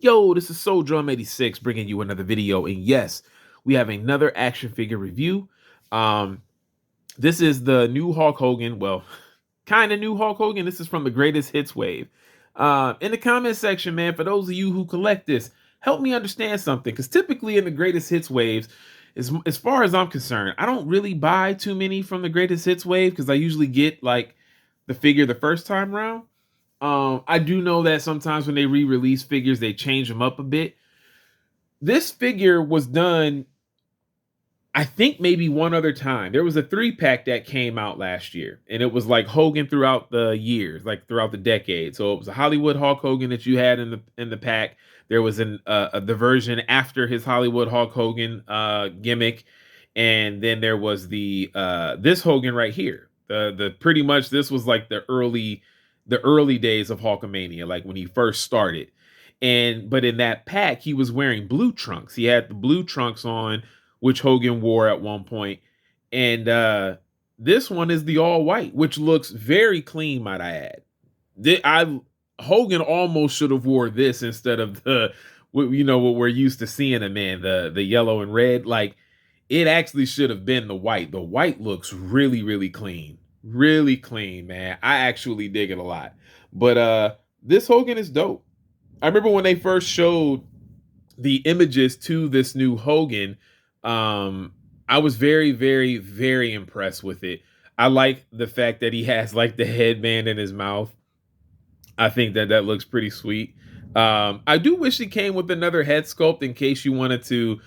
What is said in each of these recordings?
Yo, this is Soul Drum 86 bringing you another video. And yes, we have another action figure review. Um, this is the new Hulk Hogan. Well, kind of new Hulk Hogan. This is from the Greatest Hits wave. In the comment section, man, for those of you who collect this, help me understand something. Because typically in the Greatest Hits waves, as far as I'm concerned, I don't really buy too many from the Greatest Hits wave because I usually get like the figure the first time around. I do know that sometimes when they re-release figures, they change them up a bit. This figure was done, I think maybe one other time. There was a 3-pack that came out last year, and it was like Hogan throughout the years, like throughout the decade. So it was a Hollywood Hulk Hogan that you had in the pack. There was the version after his Hollywood Hulk Hogan gimmick, and then there was the this Hogan right here. The pretty much this was like the early days of Hulkamania, like when he first started. But in that pack, he was wearing blue trunks. He had the blue trunks on, which Hogan wore at one point. And this one is the all white, which looks very clean, might I add. Hogan almost should have wore this instead of what we're used to seeing him in, the yellow and red. Like, it actually should have been the white. The white looks really, really clean. Really clean, man. I actually dig it a lot. But this Hogan is dope. I remember when they first showed the images to this new Hogan, I was very, very, very impressed with it. I like the fact that he has like the headband in his mouth. I think that looks pretty sweet. I do wish he came with another head sculpt in case you wanted to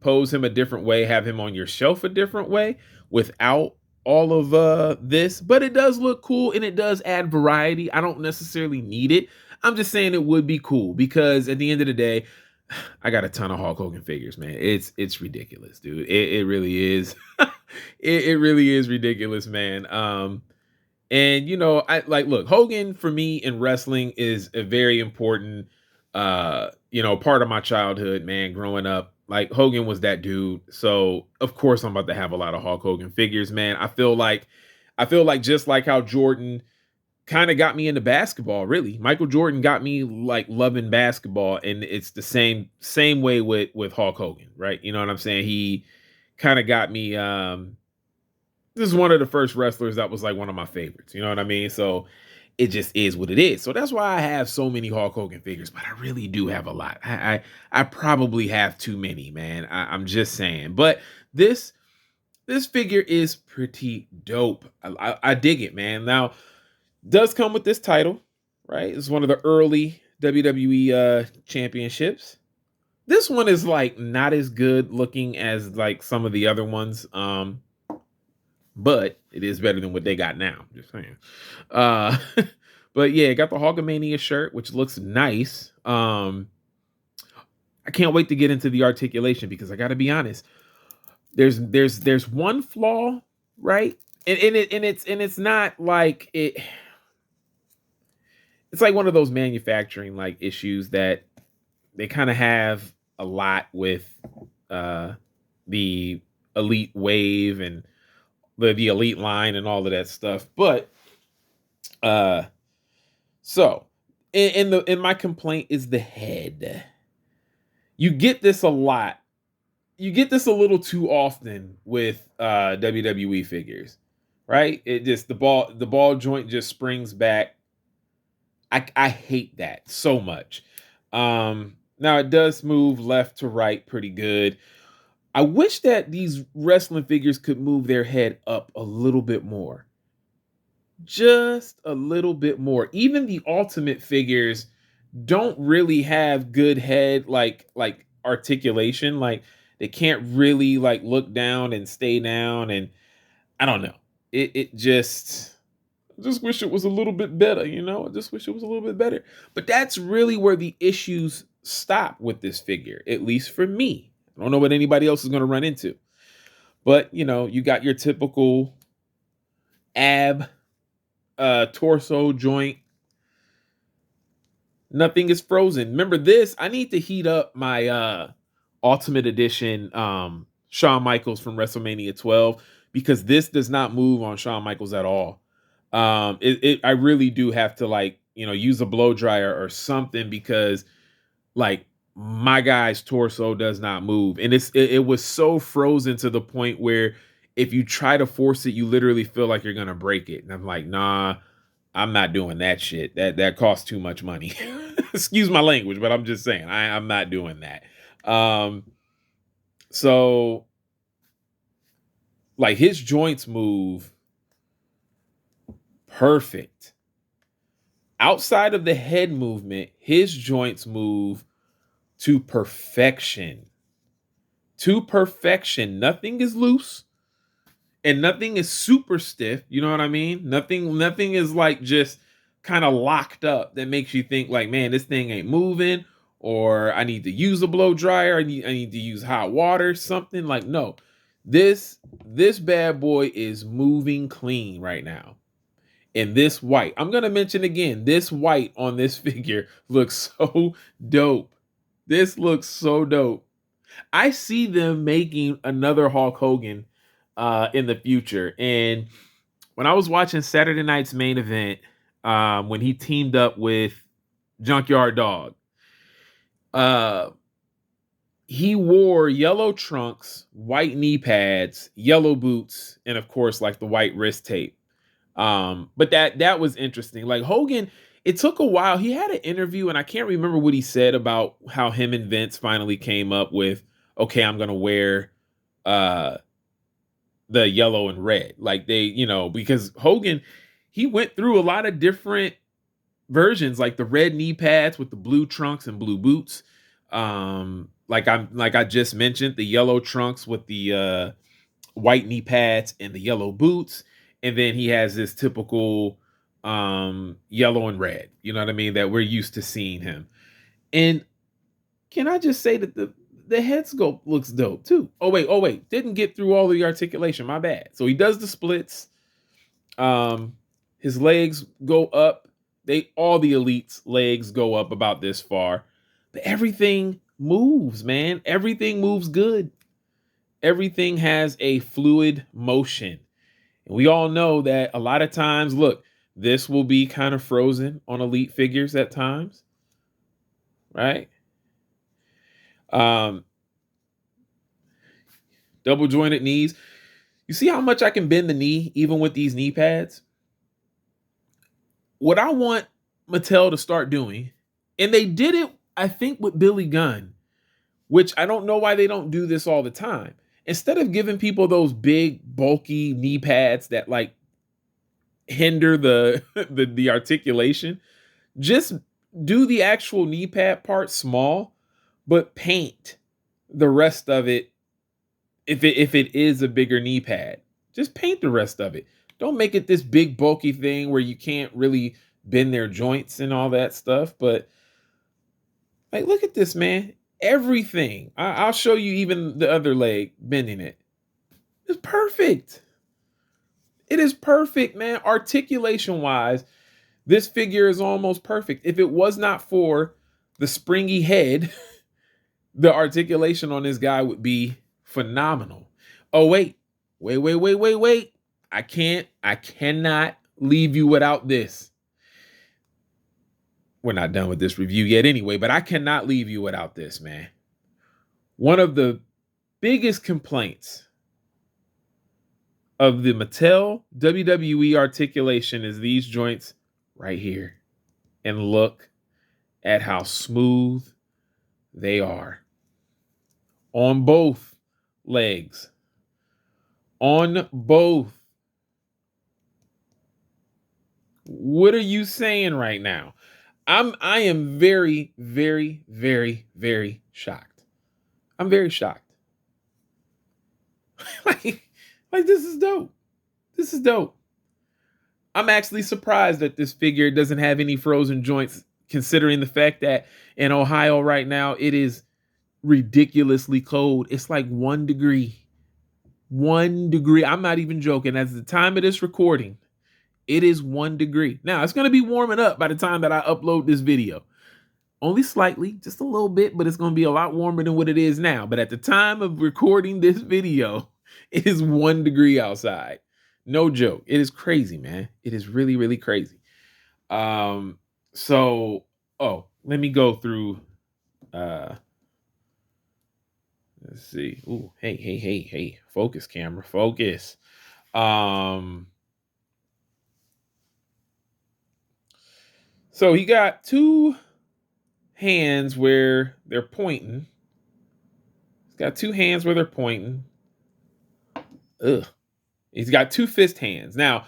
pose him a different way, have him on your shelf a different way without all of this. But it does look cool and it does add variety. I don't necessarily need it. I'm just saying it would be cool because at the end of the day, I got a ton of Hulk Hogan figures, man. It's ridiculous, dude. It really is. It really is ridiculous, man. And I like, look, Hogan for me in wrestling is a very important part of my childhood, man, growing up. Like, Hogan was that dude. So of course I'm about to have a lot of Hulk Hogan figures, man. I feel like just like how Jordan kind of got me into basketball, really. Michael Jordan got me like loving basketball, and it's the same way with Hulk Hogan, right? You know what I'm saying? He kind of got me this is one of the first wrestlers that was like one of my favorites. You know what I mean? So it just is what it is. So that's why I have so many Hulk Hogan figures, but I really do have a lot. I probably have too many, man. I'm just saying. But this figure is pretty dope. I dig it, man. Now, does come with this title, right? It's one of the early WWE championships. This one is like not as good looking as like some of the other ones. But it is better than what they got now. Just saying. Uh, but yeah, got the Hulkamania shirt, which looks nice. I can't wait to get into the articulation because I got to be honest. There's one flaw, right? And it's not like it. It's like one of those manufacturing like issues that they kind of have a lot with the elite wave and the elite line and all of that stuff. But so in my complaint is the head. You get this a lot. You get this a little too often with WWE figures, right? It just the ball joint just springs back. I hate that so much. Now it does move left to right pretty good. I wish that these wrestling figures could move their head up a little bit more. Just a little bit more. Even the ultimate figures don't really have good head like articulation. Like, they can't really like look down and stay down, and I don't know. It just I just wish it was a little bit better, I just wish it was a little bit better. But that's really where the issues stop with this figure, at least for me. I don't know what anybody else is going to run into. But, you got your typical ab torso joint. Nothing is frozen. Remember this, I need to heat up my Ultimate Edition Shawn Michaels from WrestleMania 12 because this does not move on Shawn Michaels at all. I really do have to use a blow dryer or something because like my guy's torso does not move, and it was so frozen to the point where if you try to force it, you literally feel like you're gonna break it. And I'm like, nah, I'm not doing that shit. That costs too much money. Excuse my language, but I'm just saying I'm not doing that. So like his joints move perfect. Outside of the head movement, his joints move to perfection. To perfection. Nothing is loose and nothing is super stiff. You know what I mean? Nothing is like just kind of locked up that makes you think like, man, this thing ain't moving, or I need to use a blow dryer. I need to use hot water, something like no. This bad boy is moving clean right now. And this white, I'm gonna mention again, this white on this figure looks so dope. This looks so dope. I see them making another Hulk Hogan in the future. And when I was watching Saturday night's main event, when he teamed up with Junkyard Dog, uh, he wore yellow trunks, white knee pads, yellow boots, and of course, like the white wrist tape. But that was interesting. Like Hogan, it took a while. He had an interview, and I can't remember what he said about how him and Vince finally came up with, okay, I'm gonna wear uh the yellow and red. Like they, because Hogan, he went through a lot of different versions, like the red knee pads with the blue trunks and blue boots. Like I just mentioned, the yellow trunks with the white knee pads and the yellow boots. And then he has this typical yellow and red, you know what I mean, that we're used to seeing him. And can I just say that the head sculpt looks dope too? Oh wait, didn't get through all the articulation. My bad. So he does the splits. His legs go up. All the elites' legs go up about this far, but everything moves, man. Everything moves good. Everything has a fluid motion. And we all know that a lot of times, look, this will be kind of frozen on elite figures at times, right? Um, Double jointed knees. You see how much I can bend the knee even with these knee pads? What I want Mattel to start doing, and they did it, I think, with Billy Gunn, which I don't know why they don't do this all the time. Instead of giving people those big, bulky knee pads that like hinder the the articulation, just do the actual knee pad part small, but paint the rest of it. If it is a bigger knee pad, just paint the rest of it. Don't make it this big bulky thing where you can't really bend their joints and all that stuff. But like, look at this, man. Everything. I'll show you even the other leg bending it. It's perfect. It is perfect, man. Articulation wise, this figure is almost perfect. If it was not for the springy head, the articulation on this guy would be phenomenal. Oh, wait. I cannot leave you without this. We're not done with this review yet anyway, but I cannot leave you without this, man. One of the biggest complaints of the Mattel WWE articulation is these joints right here. And look at how smooth they are on both legs. On both. What are you saying right now? I am very, very, very, very shocked. I'm very shocked. like this is dope. This is dope. I'm actually surprised that this figure doesn't have any frozen joints, considering the fact that in Ohio right now it is ridiculously cold. It's like 1 degree. 1 degree. I'm not even joking. At the time of this recording, it is 1 degree. Now, it's going to be warming up by the time that I upload this video. Only slightly, just a little bit, but it's going to be a lot warmer than what it is now. But at the time of recording this video, it is 1 degree outside. No joke. It is crazy, man. It is really, really crazy. Let me go through Uh, let's see. Ooh, hey. Focus, camera, focus. Um, so he got two hands where they're pointing. He's got two hands where they're pointing. Ugh. He's got two fist hands. Now,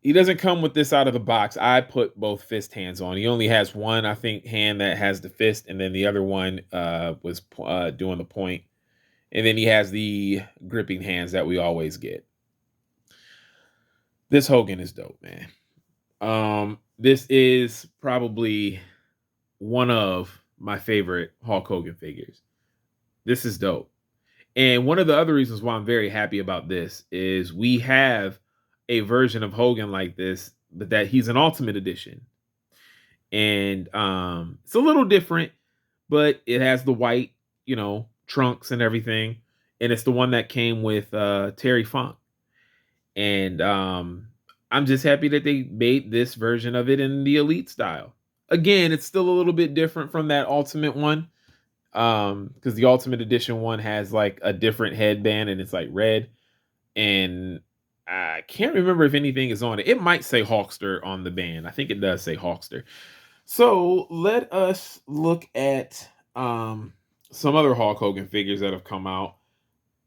he doesn't come with this out of the box. I put both fist hands on. He only has one, I think, hand that has the fist, and then the other one was doing the point. And then he has the gripping hands that we always get. This Hogan is dope, man. This is probably one of my favorite Hulk Hogan figures. This is dope. And one of the other reasons why I'm very happy about this is we have a version of Hogan like this, but that he's an Ultimate Edition. And it's a little different, but it has the white, trunks and everything. And it's the one that came with Terry Funk. And I'm just happy that they made this version of it in the Elite style. Again, it's still a little bit different from that Ultimate one. Because the Ultimate Edition one has like a different headband and it's like red. And I can't remember if anything is on it. It might say Hulkster on the band. I think it does say Hulkster. So let us look at some other Hulk Hogan figures that have come out.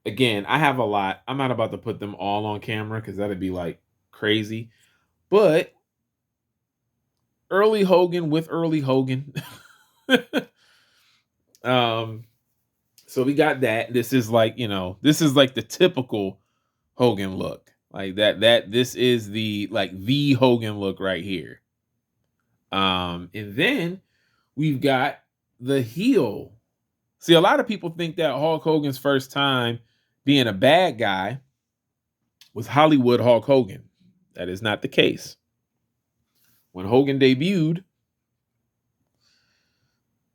Again, I have a lot. I'm not about to put them all on camera because that'd be like crazy. But early Hogan with early Hogan. So we got that. This is like, this is like the typical Hogan look. Like this is the Hogan look right here. And then we've got the heel. See, a lot of people think that Hulk Hogan's first time being a bad guy was Hollywood Hulk Hogan. That is not the case. When Hogan debuted,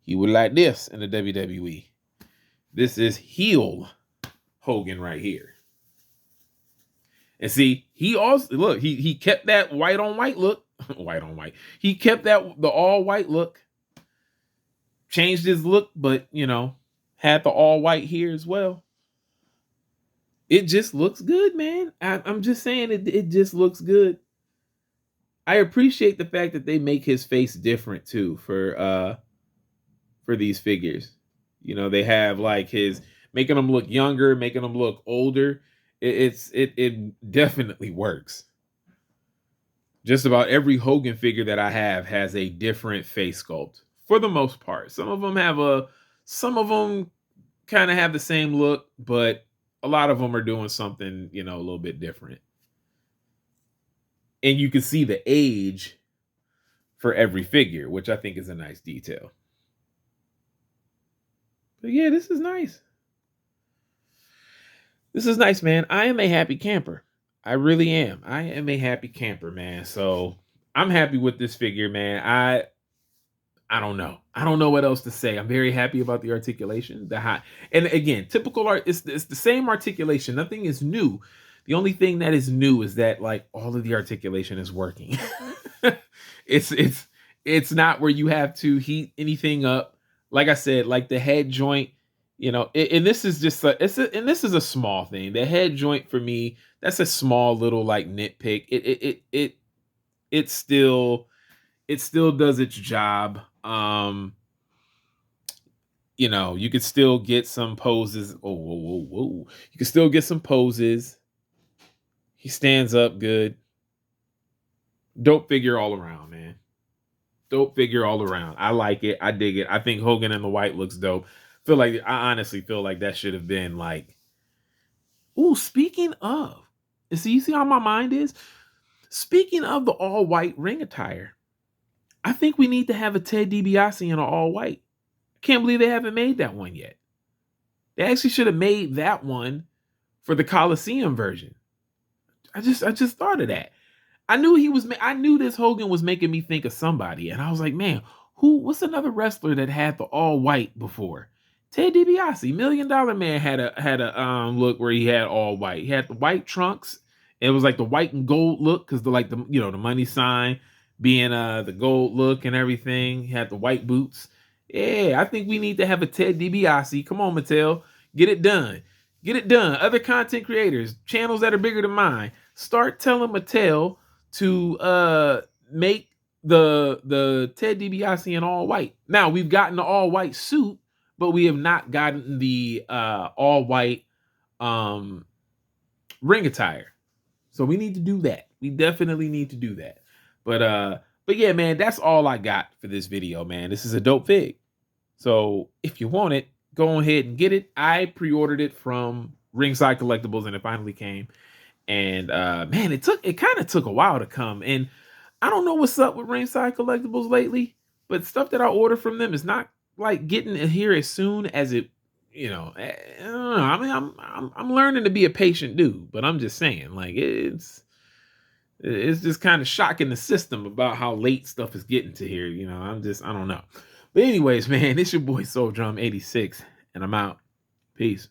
he was like this in the WWE. This is heel Hogan right here. And see, he also look, he kept that white on white look. White on white. He kept the all white look. Changed his look, but had the all white here as well. It just looks good, man. I'm just saying it just looks good. I appreciate the fact that they make his face different too for these figures. They have like his making him look younger, making him look older. It definitely works. Just about every Hogan figure that I have has a different face sculpt for the most part. Some of them kind of have the same look, but a lot of them are doing something, a little bit different. And you can see the age for every figure, which I think is a nice detail. But yeah, this is nice. This is nice, man. I am a happy camper. I really am. I am a happy camper, man. So I'm happy with this figure, man. I don't know. I don't know what else to say. I'm very happy about the articulation, and again, typical art. It's the same articulation. Nothing is new. The only thing that is new is that like all of the articulation is working. It's not where you have to heat anything up. Like I said, like the head joint, and this is just and this is a small thing. The head joint for me, that's a small little like nitpick. It still does its job. You could still get some poses. Oh, whoa. You can still get some poses. He stands up good. Dope figure all around, man. Dope figure all around. I like it. I dig it. I think Hogan in the white looks dope. I honestly feel like that should have been like. Ooh, speaking of, you see how my mind is? Speaking of the all white ring attire, I think we need to have a Ted DiBiase in an all white. I can't believe they haven't made that one yet. They actually should have made that one for the Coliseum version. I just thought of that. I knew this Hogan was making me think of somebody, and I was like, man, what's another wrestler that had the all white before? Ted DiBiase, $1 Million Man had a look where he had all white. He had the white trunks. It was like the white and gold look because the money sign being the gold look and everything. He had the white boots. Yeah, I think we need to have a Ted DiBiase. Come on, Mattel, get it done. Get it done. Other content creators, channels that are bigger than mine, start telling Mattel to make the Ted DiBiase in all white. Now we've gotten the all white suit, but we have not gotten the all white um ring attire. So we need to do that. We definitely need to do that. But yeah, man, that's all I got for this video, man. This is a dope fig. So if you want it, go ahead and get it. I pre-ordered it from Ringside Collectibles and it finally came. And man, it kind of took a while to come. And I don't know what's up with Ringside Collectibles lately, but stuff that I order from them is not like getting here as soon as it, I don't know. I mean, I'm learning to be a patient dude, but I'm just saying, like it's just kind of shocking the system about how late stuff is getting to here. I don't know. But anyways, man, it's your boy Soul Drum 86, and I'm out. Peace.